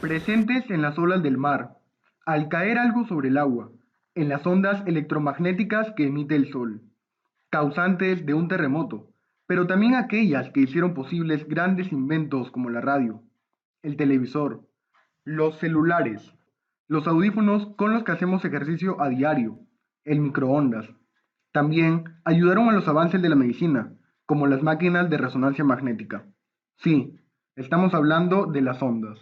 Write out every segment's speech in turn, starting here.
Presentes en las olas del mar, al caer algo sobre el agua, en las ondas electromagnéticas que emite el sol, causantes de un terremoto, pero también aquellas que hicieron posibles grandes inventos como la radio, el televisor, los celulares, los audífonos con los que hacemos ejercicio a diario, el microondas. También ayudaron a los avances de la medicina, como las máquinas de resonancia magnética. Sí, estamos hablando de las ondas.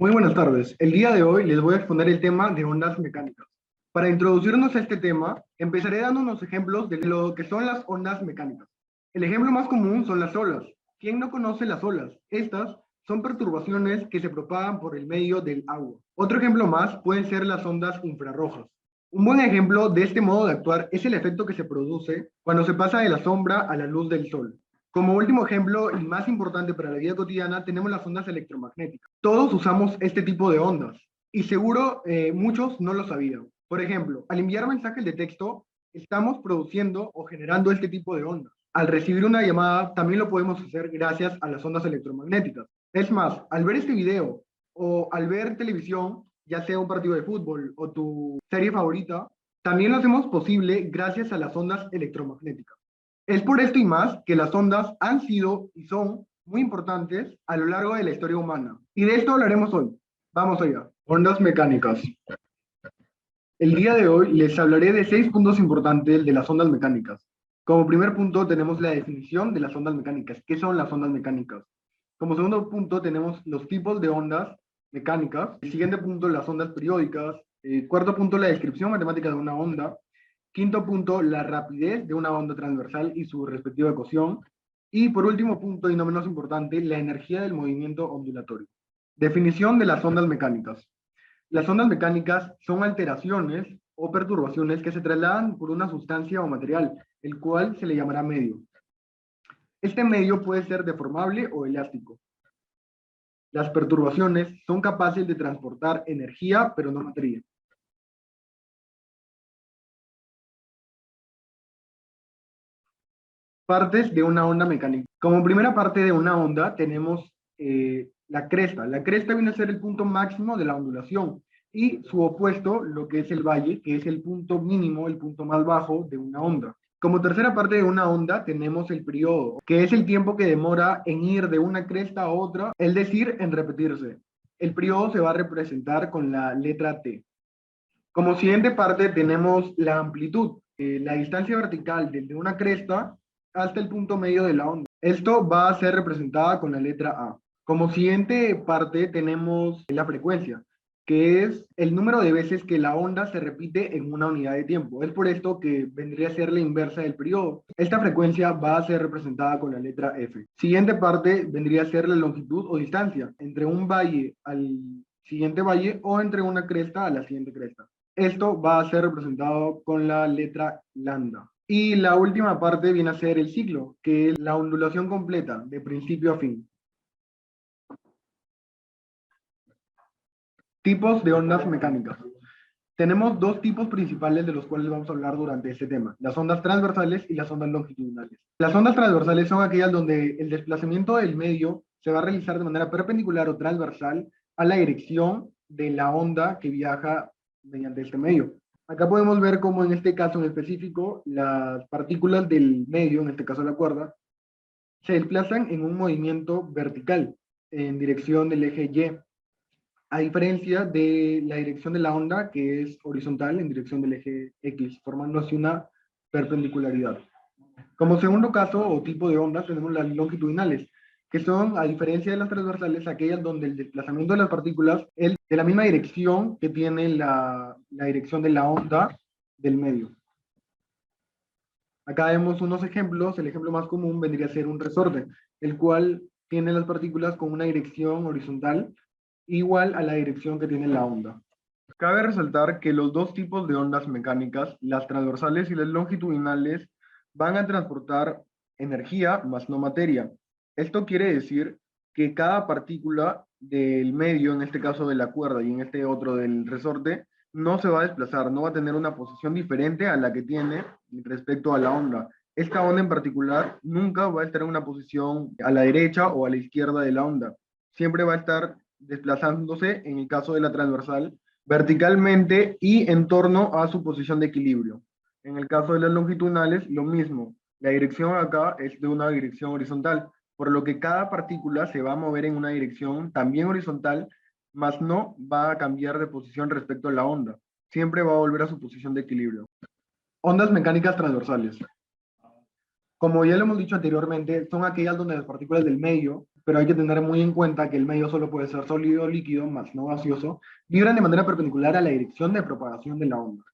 Muy buenas tardes. El día de hoy les voy a exponer el tema de ondas mecánicas. Para introducirnos a este tema, empezaré dando unos ejemplos de lo que son las ondas mecánicas. El ejemplo más común son las olas. ¿Quién no conoce las olas? Estas son perturbaciones que se propagan por el medio del agua. Otro ejemplo más pueden ser las ondas infrarrojas. Un buen ejemplo de este modo de actuar es el efecto que se produce cuando se pasa de la sombra a la luz del sol. Como último ejemplo y más importante para la vida cotidiana, tenemos las ondas electromagnéticas. Todos usamos este tipo de ondas y seguro muchos no lo sabían. Por ejemplo, al enviar mensajes de texto, estamos produciendo o generando este tipo de ondas. Al recibir una llamada, también lo podemos hacer gracias a las ondas electromagnéticas. Es más, al ver este video o al ver televisión, ya sea un partido de fútbol o tu serie favorita, también lo hacemos posible gracias a las ondas electromagnéticas. Es por esto y más que las ondas han sido y son muy importantes a lo largo de la historia humana. Y de esto hablaremos hoy. Vamos allá. Ondas mecánicas. El día de hoy les hablaré de 6 puntos importantes de las ondas mecánicas. Como primer punto tenemos la definición de las ondas mecánicas. ¿Qué son las ondas mecánicas? Como segundo punto tenemos los tipos de ondas mecánicas. El siguiente punto, las ondas periódicas. Cuarto punto, la descripción matemática de una onda. Quinto punto, la rapidez de una onda transversal y su respectiva ecuación. Y por último punto, y no menos importante, la energía del movimiento ondulatorio. Definición de las ondas mecánicas. Las ondas mecánicas son alteraciones o perturbaciones que se trasladan por una sustancia o material, el cual se le llamará medio. Este medio puede ser deformable o elástico. Las perturbaciones son capaces de transportar energía, pero no materia. Partes de una onda mecánica. Como primera parte de una onda tenemos la cresta. La cresta viene a ser el punto máximo de la ondulación y su opuesto, lo que es el valle, que es el punto mínimo, el punto más bajo de una onda. Como tercera parte de una onda tenemos el periodo, que es el tiempo que demora en ir de una cresta a otra, es decir, en repetirse. El periodo se va a representar con la letra T. Como siguiente parte tenemos la amplitud, la distancia vertical desde una cresta hasta el punto medio de la onda. Esto va a ser representada con la letra A. Como siguiente parte tenemos la frecuencia, que es el número de veces que la onda se repite en una unidad de tiempo. Es por esto que vendría a ser la inversa del periodo. Esta frecuencia va a ser representada con la letra F. Siguiente parte vendría a ser la longitud o distancia entre un valle al siguiente valle o entre una cresta a la siguiente cresta. Esto va a ser representado con la letra lambda. Y la última parte viene a ser el ciclo, que es la ondulación completa, de principio a fin. Tipos de ondas mecánicas. Tenemos dos tipos principales de los cuales vamos a hablar durante este tema, las ondas transversales y las ondas longitudinales. Las ondas transversales son aquellas donde el desplazamiento del medio se va a realizar de manera perpendicular o transversal a la dirección de la onda que viaja mediante este medio. Acá podemos ver cómo en este caso en específico las partículas del medio, en este caso la cuerda, se desplazan en un movimiento vertical en dirección del eje Y, a diferencia de la dirección de la onda que es horizontal en dirección del eje X, formando así una perpendicularidad. Como segundo caso o tipo de ondas tenemos las longitudinales, que son, a diferencia de las transversales, aquellas donde el desplazamiento de las partículas es de la misma dirección que tiene la dirección de la onda del medio. Acá vemos unos ejemplos. El ejemplo más común vendría a ser un resorte, el cual tiene las partículas con una dirección horizontal igual a la dirección que tiene la onda. Cabe resaltar que los dos tipos de ondas mecánicas, las transversales y las longitudinales, van a transportar energía más no materia. Esto quiere decir que cada partícula del medio, en este caso de la cuerda y en este otro del resorte, no se va a desplazar, no va a tener una posición diferente a la que tiene respecto a la onda. Esta onda en particular nunca va a estar en una posición a la derecha o a la izquierda de la onda. Siempre va a estar desplazándose, en el caso de la transversal, verticalmente y en torno a su posición de equilibrio. En el caso de las longitudinales, lo mismo. La dirección acá es de una dirección horizontal, por lo que cada partícula se va a mover en una dirección también horizontal, mas no va a cambiar de posición respecto a la onda. Siempre va a volver a su posición de equilibrio. Ondas mecánicas transversales. Como ya lo hemos dicho anteriormente, son aquellas donde las partículas del medio, pero hay que tener muy en cuenta que el medio solo puede ser sólido o líquido, más no gaseoso, vibran de manera perpendicular a la dirección de propagación de la onda.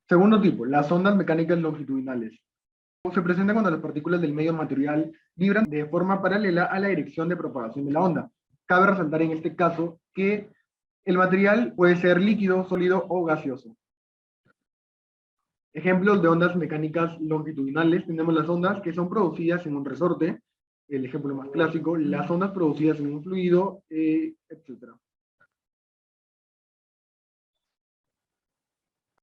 Segundo tipo, las ondas mecánicas longitudinales. Se presentan cuando las partículas del medio material vibran de forma paralela a la dirección de propagación de la onda. Cabe resaltar en este caso que el material puede ser líquido, sólido o gaseoso. Ejemplos de ondas mecánicas longitudinales, tenemos las ondas que son producidas en un resorte, el ejemplo más clásico, las ondas producidas en un fluido, etc.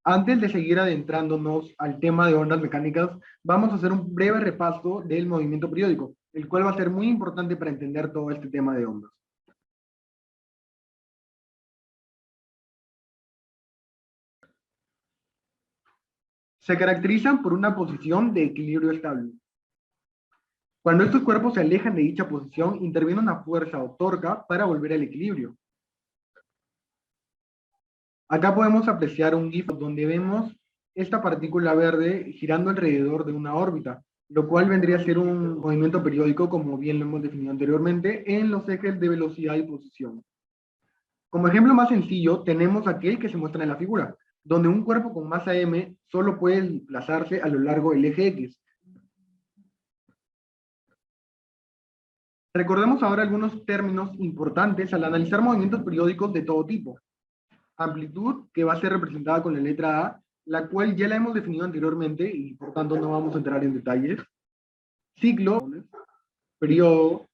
Antes de seguir adentrándonos al tema de ondas mecánicas, vamos a hacer un breve repaso del movimiento periódico, el cual va a ser muy importante para entender todo este tema de ondas. Se caracterizan por una posición de equilibrio estable. Cuando estos cuerpos se alejan de dicha posición, interviene una fuerza o torca para volver al equilibrio. Acá podemos apreciar un GIF donde vemos esta partícula verde girando alrededor de una órbita, lo cual vendría a ser un movimiento periódico, como bien lo hemos definido anteriormente, en los ejes de velocidad y posición. Como ejemplo más sencillo, tenemos aquel que se muestra en la figura, donde un cuerpo con masa m solo puede desplazarse a lo largo del eje X. Recordemos ahora algunos términos importantes al analizar movimientos periódicos de todo tipo. Amplitud, que va a ser representada con la letra A, la cual ya la hemos definido anteriormente y por tanto no vamos a entrar en detalles. Ciclo, periodo,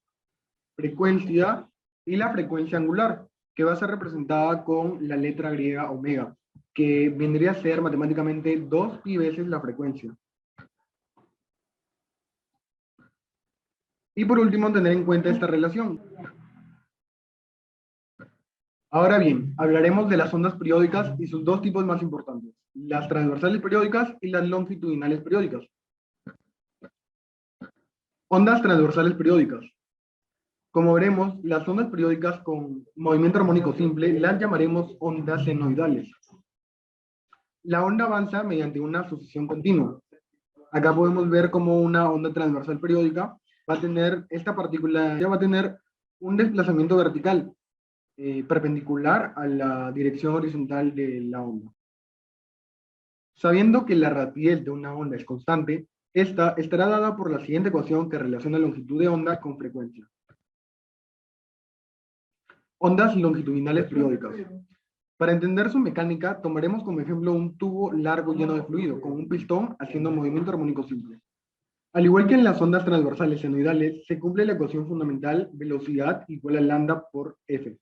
frecuencia y la frecuencia angular, que va a ser representada con la letra griega omega, que vendría a ser matemáticamente 2 pi veces la frecuencia. Y por último, tener en cuenta esta relación. Ahora bien, hablaremos de las ondas periódicas y sus dos tipos más importantes, las transversales periódicas y las longitudinales periódicas. Ondas transversales periódicas. Como veremos, las ondas periódicas con movimiento armónico simple las llamaremos ondas senoidales. La onda avanza mediante una sucesión continua. Acá podemos ver cómo una onda transversal periódica va a tener, esta partícula ya va a tener un desplazamiento vertical, perpendicular a la dirección horizontal de la onda. Sabiendo que la rapidez de una onda es constante, esta estará dada por la siguiente ecuación que relaciona longitud de onda con frecuencia. Ondas longitudinales periódicas. Para entender su mecánica, tomaremos como ejemplo un tubo largo lleno de fluido, con un pistón haciendo movimiento armónico simple. Al igual que en las ondas transversales senoidales, se cumple la ecuación fundamental velocidad igual a lambda por F.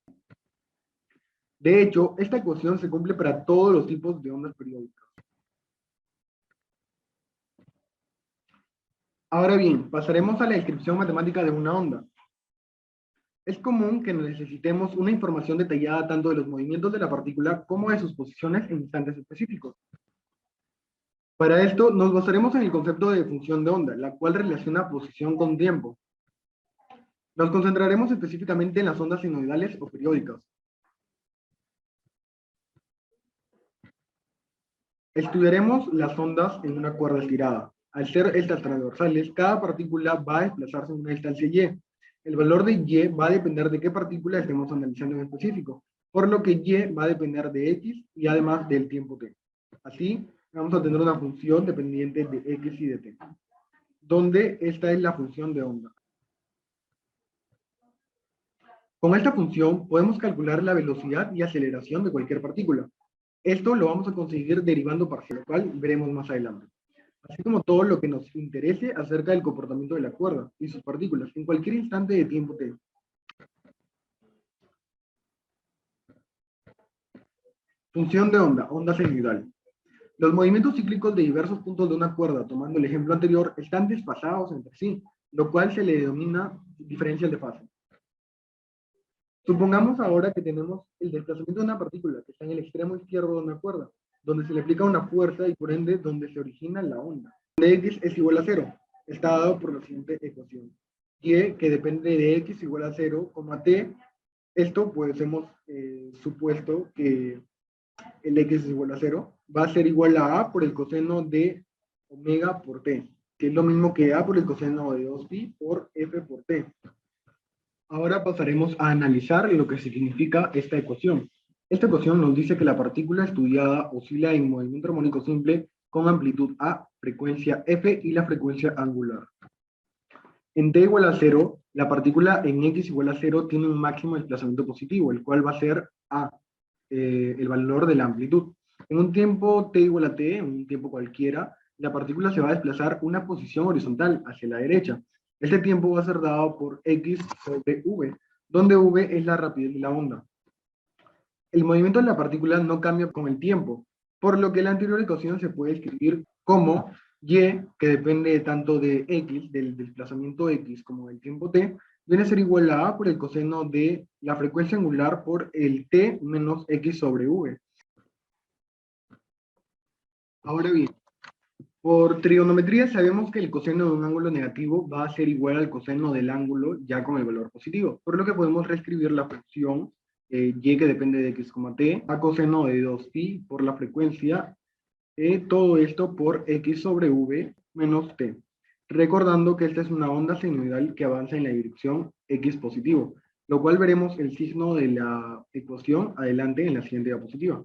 De hecho, esta ecuación se cumple para todos los tipos de ondas periódicas. Ahora bien, pasaremos a la descripción matemática de una onda. Es común que necesitemos una información detallada tanto de los movimientos de la partícula como de sus posiciones en instantes específicos. Para esto nos basaremos en el concepto de función de onda, la cual relaciona posición con tiempo. Nos concentraremos específicamente en las ondas senoidales o periódicas. Estudiaremos las ondas en una cuerda estirada. Al ser estas transversales, cada partícula va a desplazarse en una distancia y. El valor de y va a depender de qué partícula estemos analizando en específico, por lo que y va a depender de x y además del tiempo t. Así, vamos a tener una función dependiente de x y de t, donde esta es la función de onda. Con esta función podemos calcular la velocidad y aceleración de cualquier partícula. Esto lo vamos a conseguir derivando parcial, lo cual veremos más adelante. Así como todo lo que nos interese acerca del comportamiento de la cuerda y sus partículas en cualquier instante de tiempo t. Función de onda, onda senoidal. Los movimientos cíclicos de diversos puntos de una cuerda, tomando el ejemplo anterior, están desfasados entre sí, lo cual se le denomina diferencial de fase. Supongamos ahora que tenemos el desplazamiento de una partícula que está en el extremo izquierdo de una cuerda, donde se le aplica una fuerza y por ende donde se origina la onda. Donde x es igual a 0, está dado por la siguiente ecuación. Y, que depende de x igual a 0, t. Esto pues hemos supuesto que el x es igual a 0, va a ser igual a por el coseno de omega por t, que es lo mismo que a por el coseno de 2pi por f por t. Ahora pasaremos a analizar lo que significa esta ecuación. Esta ecuación nos dice que la partícula estudiada oscila en movimiento armónico simple con amplitud A, frecuencia F y la frecuencia angular. En t igual a 0, la partícula en x igual a 0 tiene un máximo desplazamiento positivo, el cual va a ser A, el valor de la amplitud. En un tiempo t igual a t, en un tiempo cualquiera, la partícula se va a desplazar una posición horizontal hacia la derecha. Este tiempo va a ser dado por x sobre v, donde v es la rapidez de la onda. El movimiento de la partícula no cambia con el tiempo, por lo que la anterior ecuación se puede escribir como y, que depende tanto de x, del desplazamiento x, como del tiempo t, viene a ser igual a por el coseno de la frecuencia angular por el t menos x sobre v. Ahora bien, por trigonometría sabemos que el coseno de un ángulo negativo va a ser igual al coseno del ángulo ya con el valor positivo, por lo que podemos reescribir la función y, que depende de x, t, a coseno de 2pi por la frecuencia, todo esto por x sobre v menos t. Recordando que esta es una onda senoidal que avanza en la dirección x positivo, lo cual veremos el signo de la ecuación adelante en la siguiente diapositiva.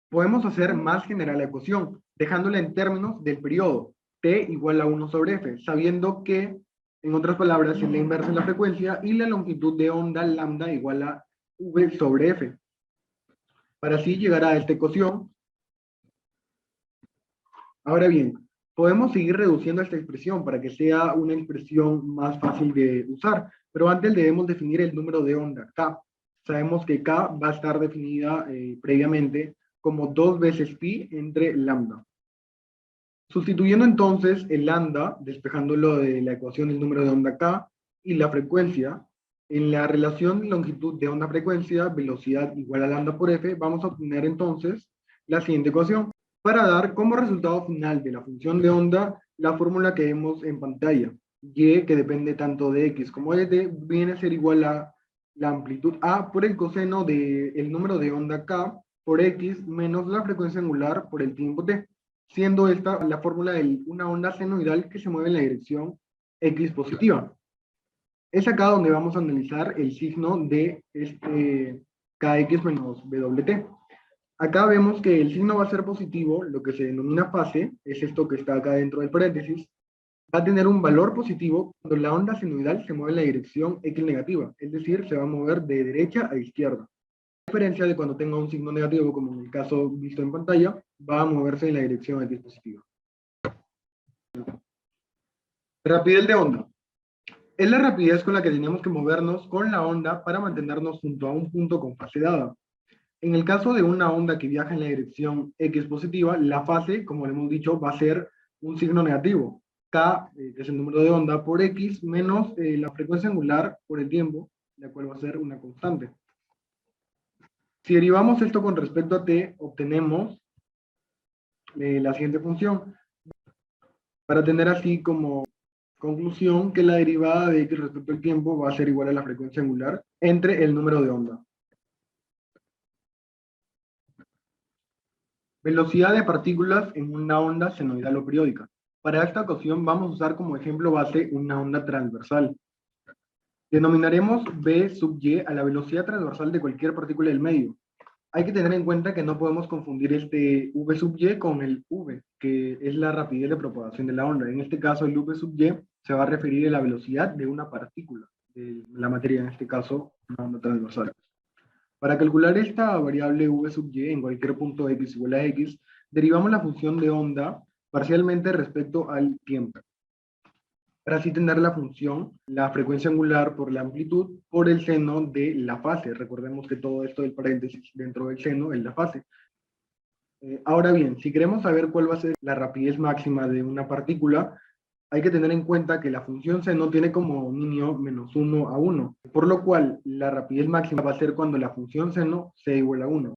Podemos hacer más general la ecuación, dejándola en términos del periodo, t igual a 1 sobre f, sabiendo que, en otras palabras, es la inversa de la frecuencia y la longitud de onda lambda igual a v sobre f. Para así llegar a esta ecuación. Ahora bien, podemos seguir reduciendo esta expresión para que sea una expresión más fácil de usar, pero antes debemos definir el número de onda, k. Sabemos que k va a estar definida previamente como 2 veces pi entre lambda. Sustituyendo entonces el lambda, despejándolo de la ecuación del número de onda k, y la frecuencia, en la relación longitud de onda-frecuencia, velocidad igual a lambda por f, vamos a obtener entonces la siguiente ecuación, para dar como resultado final de la función de onda la fórmula que vemos en pantalla. Y, que depende tanto de x como de t, viene a ser igual a la amplitud a por el coseno del número de onda k por x menos la frecuencia angular por el tiempo t, siendo esta la fórmula de una onda senoidal que se mueve en la dirección x positiva. Es acá donde vamos a analizar el signo de este kx menos bwt. Acá vemos que el signo va a ser positivo, lo que se denomina fase, es esto que está acá dentro del paréntesis, va a tener un valor positivo cuando la onda senoidal se mueve en la dirección x negativa, es decir, se va a mover de derecha a izquierda. A diferencia de cuando tenga un signo negativo, como en el caso visto en pantalla, va a moverse en la dirección x positiva. Rapidez de onda. Es la rapidez con la que tenemos que movernos con la onda para mantenernos junto a un punto con fase dada. En el caso de una onda que viaja en la dirección x positiva, la fase, como le hemos dicho, va a ser un signo negativo. K, que es el número de onda, por x menos la frecuencia angular por el tiempo, la cual va a ser una constante. Si derivamos esto con respecto a t, obtenemos la siguiente función, para tener así como conclusión que la derivada de x respecto al tiempo va a ser igual a la frecuencia angular entre el número de onda. Velocidad de partículas en una onda senoidal o periódica. Para esta ocasión vamos a usar como ejemplo base una onda transversal. Denominaremos v sub y a la velocidad transversal de cualquier partícula del medio. Hay que tener en cuenta que no podemos confundir este v sub y con el v, que es la rapidez de propagación de la onda. En este caso el v sub y se va a referir a la velocidad de una partícula, de la materia, en este caso una onda transversal. Para calcular esta variable v sub y en cualquier punto x igual a x, derivamos la función de onda parcialmente respecto al tiempo, para así tener la función, la frecuencia angular por la amplitud, por el seno de la fase. Recordemos que todo esto del paréntesis dentro del seno es la fase. Ahora bien, si queremos saber cuál va a ser la rapidez máxima de una partícula, Hay que tener en cuenta que la función seno tiene como dominio -1 a 1, por lo cual la rapidez máxima va a ser cuando la función seno sea igual a 1.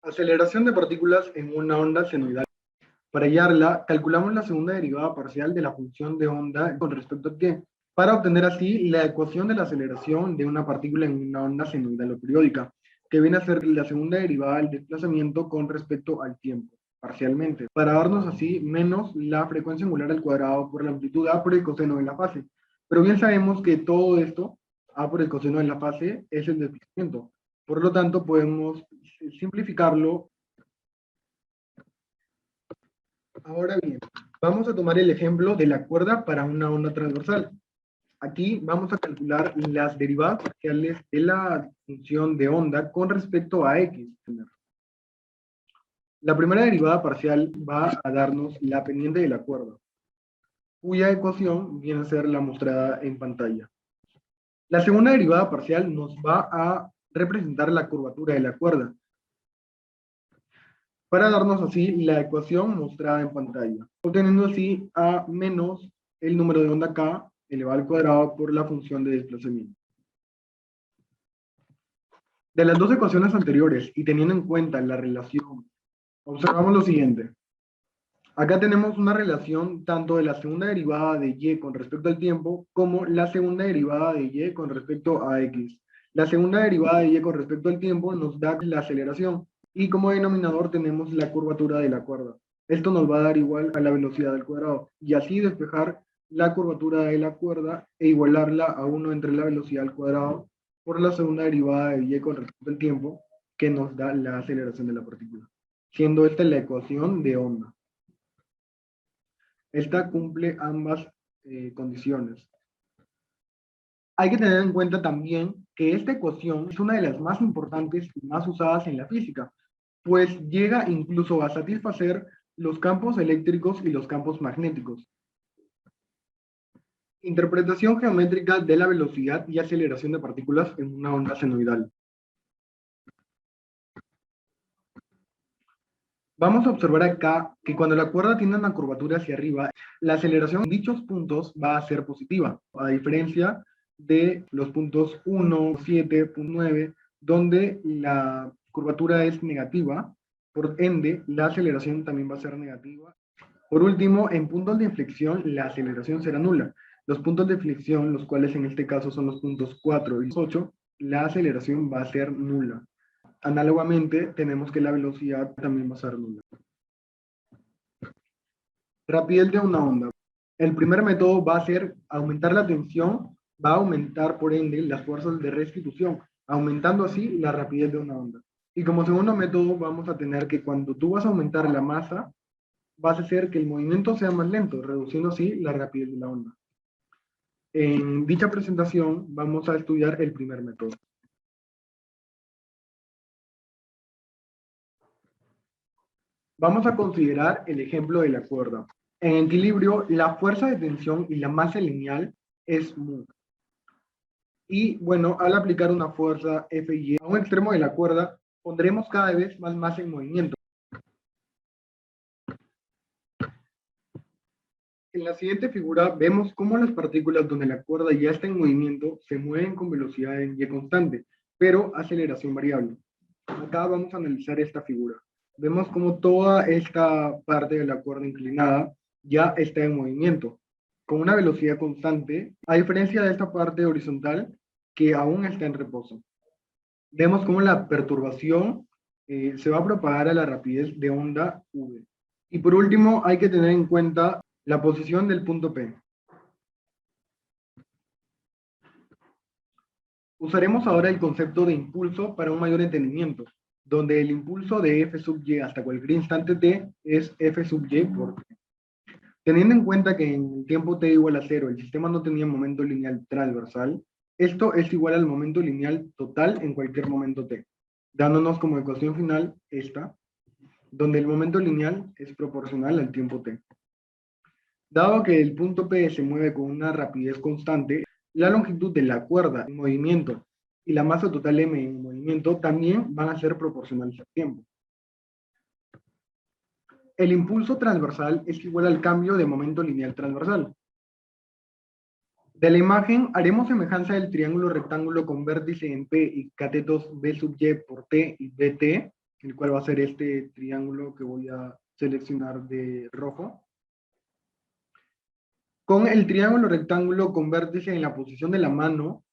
Aceleración de partículas en una onda senoidal. Para hallarla, calculamos la segunda derivada parcial de la función de onda con respecto a t, para obtener así la ecuación de la aceleración de una partícula en una onda senoidal o periódica, que viene a ser la segunda derivada del desplazamiento con respecto al tiempo, parcialmente, para darnos así menos la frecuencia angular al cuadrado por la amplitud a por el coseno de la fase. Pero bien sabemos que todo esto, a por el coseno de la fase, es el desplazamiento. Por lo tanto, podemos simplificarlo. Ahora bien, vamos a tomar el ejemplo de la cuerda para una onda transversal. Aquí vamos a calcular las derivadas parciales de la función de onda con respecto a x. La primera derivada parcial va a darnos la pendiente de la cuerda, cuya ecuación viene a ser la mostrada en pantalla. La segunda derivada parcial nos va a representar la curvatura de la cuerda, para darnos así la ecuación mostrada en pantalla, obteniendo así a menos el número de onda k elevado al cuadrado por la función de desplazamiento. De las dos ecuaciones anteriores y teniendo en cuenta la relación, observamos lo siguiente. Acá tenemos una relación tanto de la segunda derivada de y con respecto al tiempo como la segunda derivada de y con respecto a x. La segunda derivada de y con respecto al tiempo nos da la aceleración y como denominador tenemos la curvatura de la cuerda. Esto nos va a dar igual a la velocidad al cuadrado y así despejar la curvatura de la cuerda e igualarla a 1 entre la velocidad al cuadrado por la segunda derivada de y con respecto al tiempo, que nos da la aceleración de la partícula, siendo esta la ecuación de onda. Esta cumple ambas condiciones. Hay que tener en cuenta también que esta ecuación es una de las más importantes y más usadas en la física, pues llega incluso a satisfacer los campos eléctricos y los campos magnéticos. Interpretación geométrica de la velocidad y aceleración de partículas en una onda senoidal. Vamos a observar acá que cuando la cuerda tiene una curvatura hacia arriba, la aceleración en dichos puntos va a ser positiva, a diferencia de los puntos 1, 7, 9, donde la curvatura es negativa, por ende, la aceleración también va a ser negativa. Por último, en puntos de inflexión, la aceleración será nula. Los puntos de inflexión, los cuales en este caso son los puntos 4 y 8, la aceleración va a ser nula. Análogamente, tenemos que la velocidad también va a ser nula. Rapidez de una onda. El primer método va a ser aumentar la tensión, va a aumentar por ende las fuerzas de restitución, aumentando así la rapidez de una onda. Y como segundo método vamos a tener que cuando tú vas a aumentar la masa, vas a hacer que el movimiento sea más lento, reduciendo así la rapidez de la onda. En dicha presentación vamos a estudiar el primer método. Vamos a considerar el ejemplo de la cuerda. En equilibrio, la fuerza de tensión y la masa lineal es mu. Y bueno, al aplicar una fuerza Fy a un extremo de la cuerda, pondremos cada vez más masa en movimiento. En la siguiente figura vemos cómo las partículas donde la cuerda ya está en movimiento se mueven con velocidad en y constante, pero aceleración variable. Acá vamos a analizar esta figura. Vemos cómo toda esta parte de la cuerda inclinada ya está en movimiento, con una velocidad constante, a diferencia de esta parte horizontal que aún está en reposo. Vemos cómo la perturbación se va a propagar a la rapidez de onda v. Y por último, hay que tener en cuenta la posición del punto P. Usaremos ahora el concepto de impulso para un mayor entendimiento, donde el impulso de f sub y hasta cualquier instante t es f sub y por t. Teniendo en cuenta que en el tiempo t igual a 0 el sistema no tenía momento lineal transversal, esto es igual al momento lineal total en cualquier momento t, dándonos como ecuación final esta, donde el momento lineal es proporcional al tiempo t. Dado que el punto P se mueve con una rapidez constante, la longitud de la cuerda en movimiento y la masa total m en movimiento también van a ser proporcionales al tiempo. El impulso transversal es igual al cambio de momento lineal transversal. De la imagen haremos semejanza del triángulo rectángulo con vértice en P y catetos B sub Y por T y BT, el cual va a ser este triángulo que voy a seleccionar de rojo, con el triángulo rectángulo con vértice en la posición de la mano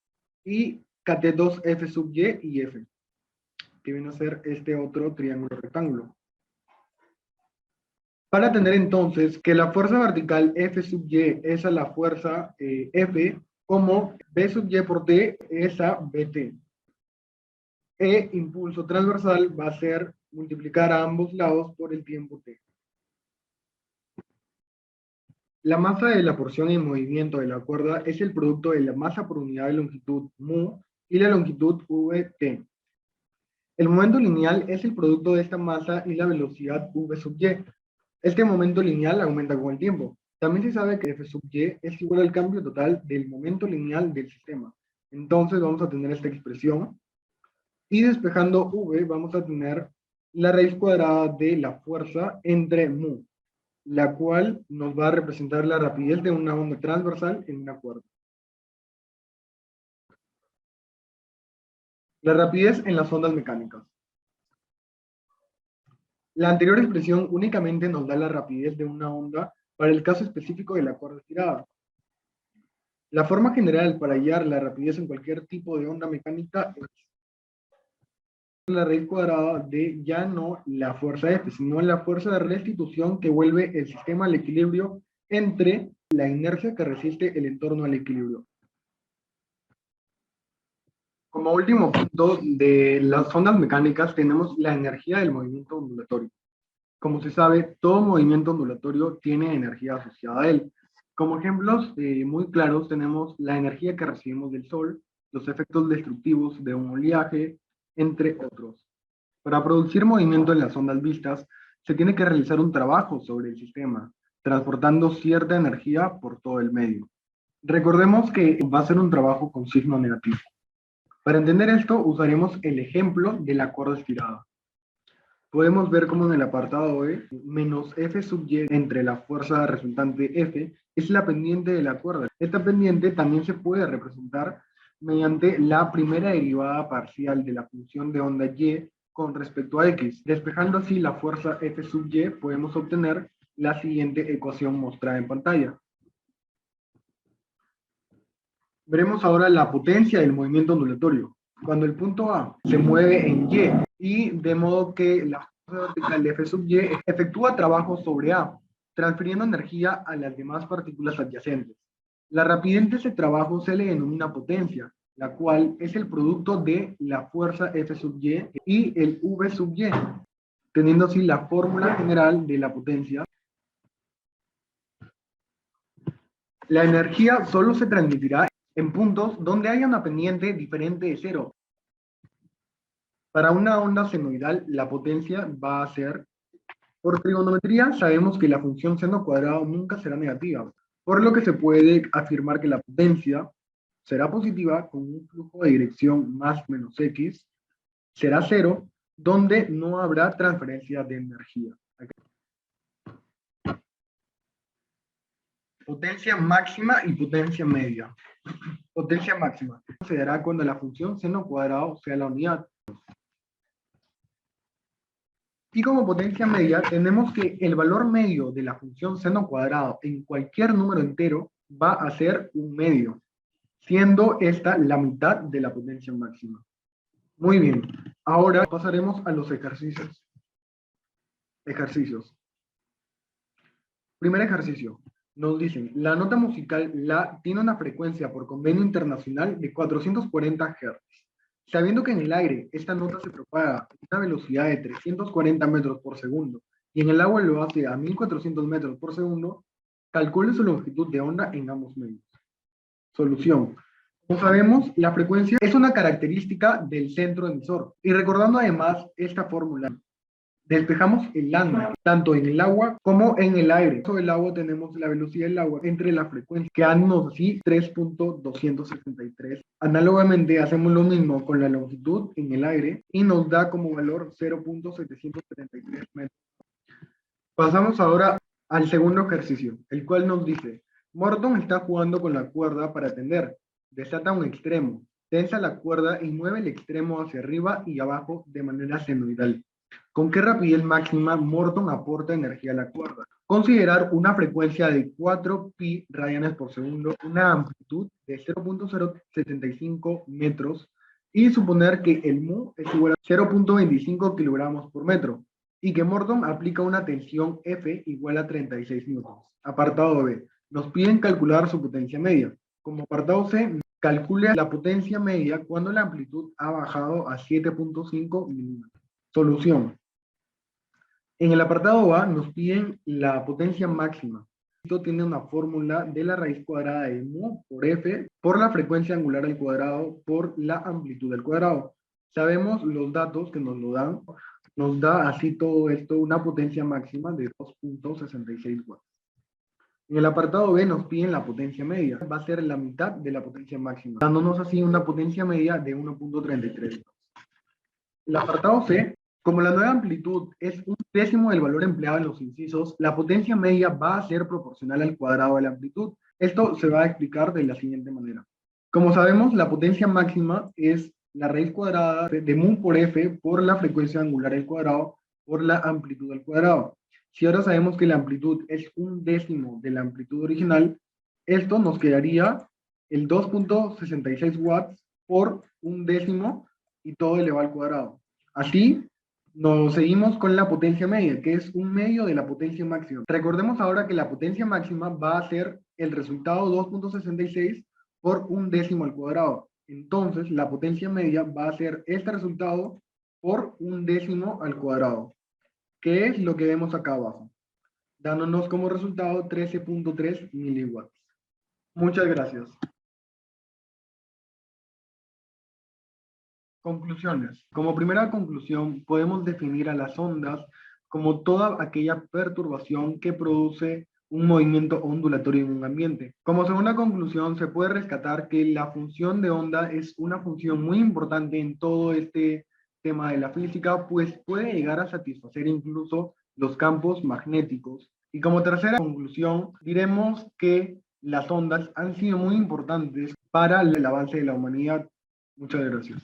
y catetos F sub Y F, que viene a ser este otro triángulo rectángulo. Para tener entonces que la fuerza vertical F sub Y es a la fuerza F, como B sub Y por T es a BT. E impulso transversal va a ser multiplicar a ambos lados por el tiempo T. La masa de la porción en movimiento de la cuerda es el producto de la masa por unidad de longitud mu y la longitud vt. El momento lineal es el producto de esta masa y la velocidad v sub y. Este momento lineal aumenta con el tiempo. También se sabe que f sub y es igual al cambio total del momento lineal del sistema. Entonces vamos a tener esta expresión y despejando v vamos a tener la raíz cuadrada de la fuerza entre mu, la cual nos va a representar la rapidez de una onda transversal en una cuerda. La rapidez en las ondas mecánicas. La anterior expresión únicamente nos da la rapidez de una onda para el caso específico de la cuerda estirada. La forma general para hallar la rapidez en cualquier tipo de onda mecánica es la raíz cuadrada de ya no la fuerza F, sino la fuerza de restitución que vuelve el sistema al equilibrio entre la inercia que resiste el entorno al equilibrio. Como último punto de las ondas mecánicas tenemos la energía del movimiento ondulatorio. Como se sabe, todo movimiento ondulatorio tiene energía asociada a él. Como ejemplos muy claros tenemos la energía que recibimos del Sol, los efectos destructivos de un oleaje, entre otros. Para producir movimiento en las ondas vistas, se tiene que realizar un trabajo sobre el sistema, transportando cierta energía por todo el medio. Recordemos que va a ser un trabajo con signo negativo. Para entender esto, usaremos el ejemplo de la cuerda estirada. Podemos ver como en el apartado E, menos F sub Y entre la fuerza resultante F es la pendiente de la cuerda. Esta pendiente también se puede representar mediante la primera derivada parcial de la función de onda Y con respecto a X. Despejando así la fuerza F sub Y, podemos obtener la siguiente ecuación mostrada en pantalla. Veremos ahora la potencia del movimiento ondulatorio. Cuando el punto A se mueve en Y de modo que la fuerza vertical de F sub Y efectúa trabajo sobre A, transfiriendo energía a las demás partículas adyacentes. La rapidez de ese trabajo se le denomina potencia, la cual es el producto de la fuerza F sub Y el V sub Y, teniendo así la fórmula general de la potencia. La energía solo se transmitirá en puntos donde haya una pendiente diferente de cero. Para una onda senoidal, la potencia va a ser, por trigonometría, sabemos que la función seno cuadrado nunca será negativa, por lo que se puede afirmar que la potencia será positiva con un flujo de dirección más menos x, será cero, donde no habrá transferencia de energía. Potencia máxima y potencia media. Potencia máxima se dará cuando la función seno cuadrado sea la unidad. Y como potencia media tenemos que el valor medio de la función seno cuadrado en cualquier número entero va a ser un medio, siendo esta la mitad de la potencia máxima. Muy bien, ahora pasaremos a los ejercicios. Primer ejercicio. Nos dicen, la nota musical La tiene una frecuencia por convenio internacional de 440 Hz. Sabiendo que en el aire esta nota se propaga a una velocidad de 340 metros por segundo y en el agua lo hace a 1400 metros por segundo, calcule su longitud de onda en ambos medios. Solución. Como sabemos, la frecuencia es una característica del centro emisor. Y recordando además esta fórmula, despejamos el lambda, tanto en el agua como en el aire. En el agua tenemos la velocidad del agua entre la frecuencia, quedándonos así 3.273. Análogamente hacemos lo mismo con la longitud en el aire y nos da como valor 0.773 metros. Pasamos ahora al segundo ejercicio, el cual nos dice, Morton está jugando con la cuerda para tender. Desata un extremo, tensa la cuerda y mueve el extremo hacia arriba y abajo de manera senoidal. ¿Con qué rapidez máxima Morton aporta energía a la cuerda? Considerar una frecuencia de 4 pi radianes por segundo, una amplitud de 0.075 metros y suponer que el mu es igual a 0.25 kilogramos por metro y que Morton aplica una tensión F igual a 36 newtons. Apartado B. Nos piden calcular su potencia media. Como apartado C, calcule la potencia media cuando la amplitud ha bajado a 7.5 milímetros. Solución. En el apartado A nos piden la potencia máxima. Esto tiene una fórmula de la raíz cuadrada de mu por F por la frecuencia angular al cuadrado por la amplitud al cuadrado. Sabemos los datos que nos lo dan. Nos da así todo esto una potencia máxima de 2.66 watts. En el apartado B nos piden la potencia media. Va a ser la mitad de la potencia máxima, dándonos así una potencia media de 1.33. El apartado C, como la nueva amplitud es un décimo del valor empleado en los incisos, la potencia media va a ser proporcional al cuadrado de la amplitud. Esto se va a explicar de la siguiente manera. Como sabemos, la potencia máxima es la raíz cuadrada de mu por f por la frecuencia angular al cuadrado por la amplitud al cuadrado. Si ahora sabemos que la amplitud es un décimo de la amplitud original, esto nos quedaría el 2.66 watts por un décimo y todo elevado al cuadrado. Así, nos seguimos con la potencia media, que es un medio de la potencia máxima. Recordemos ahora que la potencia máxima va a ser el resultado 2.66 por un décimo al cuadrado. Entonces, la potencia media va a ser este resultado por un décimo al cuadrado, que es lo que vemos acá abajo, dándonos como resultado 13.3 miliwatts. Muchas gracias. Conclusiones. Como primera conclusión, podemos definir a las ondas como toda aquella perturbación que produce un movimiento ondulatorio en un ambiente. Como segunda conclusión, se puede rescatar que la función de onda es una función muy importante en todo este tema de la física, pues puede llegar a satisfacer incluso los campos magnéticos. Y como tercera conclusión, diremos que las ondas han sido muy importantes para el avance de la humanidad. Muchas gracias.